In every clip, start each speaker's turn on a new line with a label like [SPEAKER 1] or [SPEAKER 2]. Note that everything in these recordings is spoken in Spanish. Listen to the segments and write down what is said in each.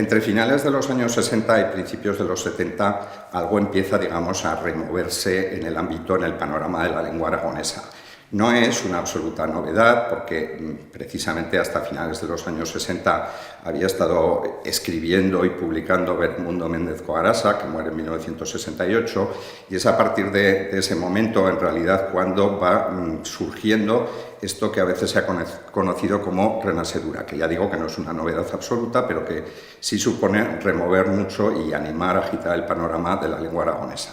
[SPEAKER 1] Entre finales de los años 60 y principios de los 70, algo empieza, digamos, a removerse en el ámbito, en el panorama de la lengua aragonesa. No es una absoluta novedad porque precisamente hasta finales de los años 60 había estado escribiendo y publicando Bermundo Méndez Coarasa, que muere en 1968, y es a partir de ese momento, en realidad, cuando va surgiendo esto que a veces se ha conocido como renasedura, que ya digo que no es una novedad absoluta, pero que sí supone remover mucho y animar a agitar el panorama de la lengua aragonesa.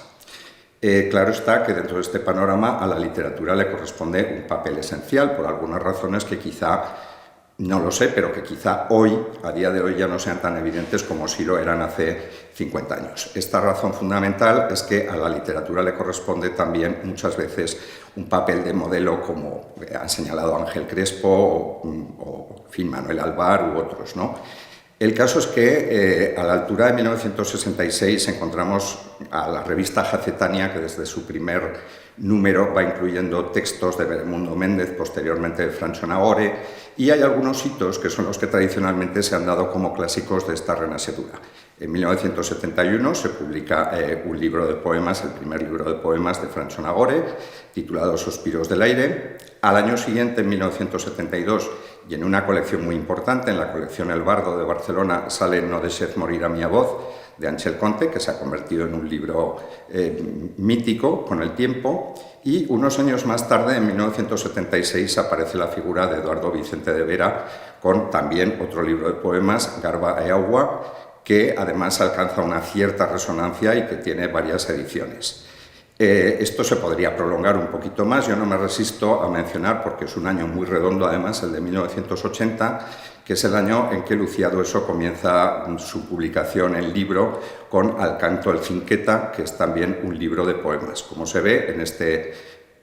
[SPEAKER 1] Claro está que dentro de este panorama a la literatura le corresponde un papel esencial por algunas razones que quizá, no lo sé, pero que quizá hoy, a día de hoy, ya no sean tan evidentes como si lo eran hace 50 años. Esta razón fundamental es que a la literatura le corresponde también muchas veces un papel de modelo, como han señalado Ángel Crespo o Manuel Alvar u otros, ¿no? El caso es que a la altura de 1966 encontramos a la revista Jacetania, que desde su primer número va incluyendo textos de Bermundo Méndez, posteriormente de Francho Nagore, y hay algunos hitos que son los que tradicionalmente se han dado como clásicos de esta renasedura. En 1971 se publica un libro de poemas, el primer libro de poemas de Francho Nagore, titulado Sospiros del aire. Al año siguiente, en 1972, y en una colección muy importante, en la colección El Bardo de Barcelona, sale No deixez morir a mia voz, de Ángel Conte, que se ha convertido en un libro mítico con el tiempo, y unos años más tarde, en 1976, aparece la figura de Eduardo Vicente de Vera, con también otro libro de poemas, Garba e Agua, que además alcanza una cierta resonancia y que tiene varias ediciones. Esto se podría prolongar un poquito más, yo no me resisto a mencionar, porque es un año muy redondo además, el de 1980, que es el año en que Lucía Dueso comienza su publicación en libro con Al canto el Cinqueta, que es también un libro de poemas. Como se ve, en este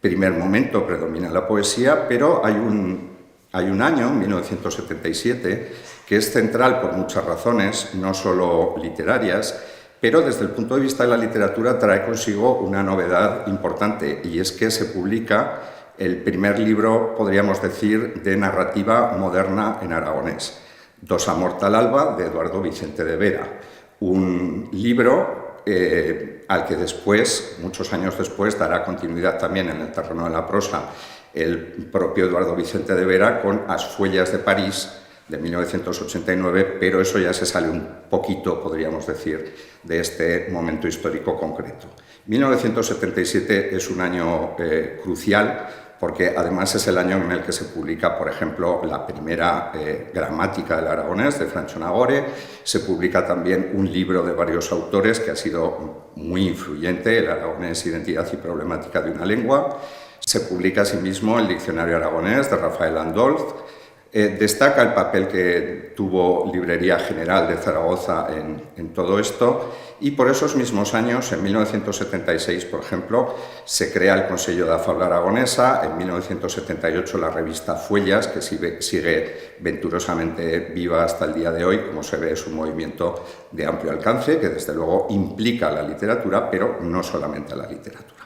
[SPEAKER 1] primer momento predomina la poesía, pero hay un año, 1977, que es central por muchas razones, no solo literarias, pero desde el punto de vista de la literatura trae consigo una novedad importante, y es que se publica el primer libro, podríamos decir, de narrativa moderna en aragonés, Dos Amortal Alba, de Eduardo Vicente de Vera, un libro al que después, muchos años después, dará continuidad también en el terreno de la prosa el propio Eduardo Vicente de Vera con As Fuellas de París, de 1989, pero eso ya se sale un poquito, podríamos decir, de este momento histórico concreto. 1977 es un año crucial, porque además es el año en el que se publica, por ejemplo, la primera gramática del aragonés de Francho Nagore. Se publica también un libro de varios autores que ha sido muy influyente, el aragonés, identidad y problemática de una lengua. Se publica asimismo el diccionario aragonés de Rafael Andolz. Destaca el papel que tuvo Librería General de Zaragoza en todo esto, y por esos mismos años, en 1976, por ejemplo, se crea el Consejo de Fabla Aragonesa, en 1978 la revista Fuellas, que sigue venturosamente viva hasta el día de hoy. Como se ve, es un movimiento de amplio alcance que desde luego implica a la literatura, pero no solamente a la literatura.